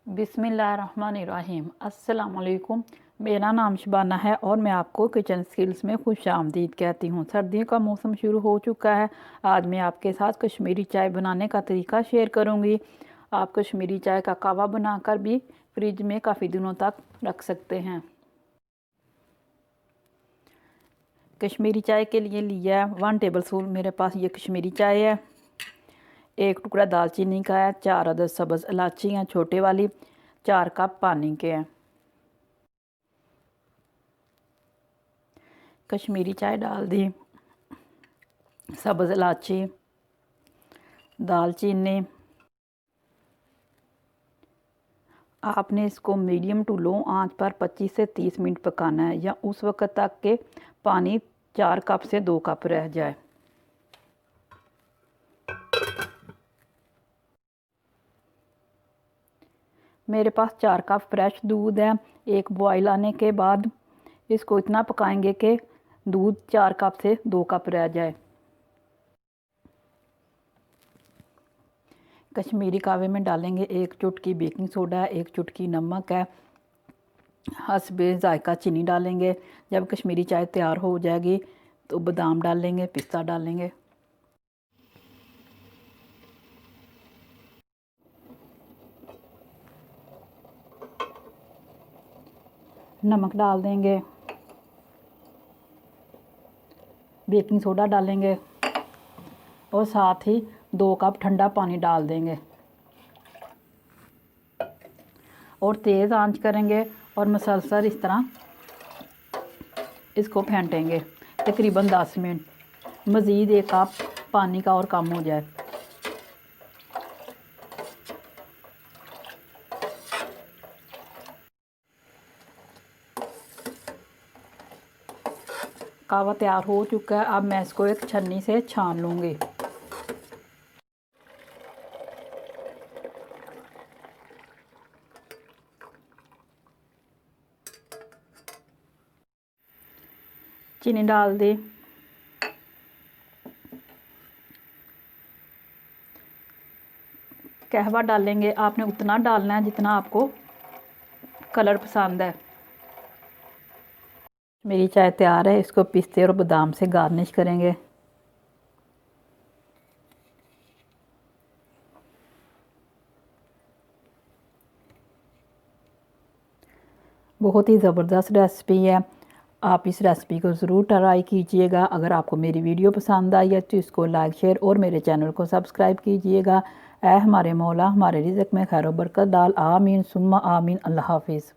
बिस्मिल्लाहिर्रहमानिर्रहीम। अस्सलाम वालेकुम। मेरा नाम शबाना है और मैं आपको किचन स्किल्स में खुश आमदीद कहती हूँ। सर्दियों का मौसम शुरू हो चुका है। आज मैं आपके साथ कश्मीरी चाय बनाने का तरीका शेयर करूँगी। आप कश्मीरी चाय का कावा बनाकर भी फ्रिज में काफ़ी दिनों तक रख सकते हैं। कश्मीरी चाय के लिए लिया है 1 टेबल स्पून मेरे पास ये कश्मीरी चाय है। 1 टुकड़ा दालचीनी का है। 4 अदद सब्ज़ इलायची हैं छोटे वाली। 4 कप पानी के हैं। कश्मीरी चाय डाल दी, सब्ज़ इलायची, दालचीनी। आपने इसको मीडियम टू लो आंच पर 25 से 30 मिनट पकाना है या उस वक्त तक के पानी 4 कप से 2 कप रह जाए। मेरे पास 4 कप फ्रेश दूध है। एक बॉयल आने के बाद इसको इतना पकाएंगे कि दूध 4 कप से 2 कप रह जाए। कश्मीरी कावे में डालेंगे 1 चुटकी बेकिंग सोडा, 1 चुटकी नमक है, हस्बे ज़ायका चीनी डालेंगे। जब कश्मीरी चाय तैयार हो जाएगी तो बादाम डालेंगे, पिस्ता डालेंगे। नमक डाल देंगे, बेकिंग सोडा डालेंगे और साथ ही 2 कप ठंडा पानी डाल देंगे और तेज़ आंच करेंगे और मसलसल इस तरह इसको फेंटेंगे तकरीबन 10 मिनट। मज़ीद 1 कप पानी का और कम हो जाए। कावा तैयार हो चुका है। अब मैं इसको एक छन्नी से छान लूँगी। चीनी डाल दी, कहवा डालेंगे। आपने उतना डालना है जितना आपको कलर पसंद है। मेरी चाय तैयार है। इसको पिस्ते और बादाम से गार्निश करेंगे। बहुत ही ज़बरदस्त रेसिपी है। आप इस रेसिपी को ज़रूर ट्राई कीजिएगा। अगर आपको मेरी वीडियो पसंद आई है तो इसको लाइक शेयर और मेरे चैनल को सब्सक्राइब कीजिएगा। ऐ हमारे मौला हमारे रिज़्क़ में खैर बरकत डाल। आमीन सुम्मा आमीन। अल्लाह हाफिज़।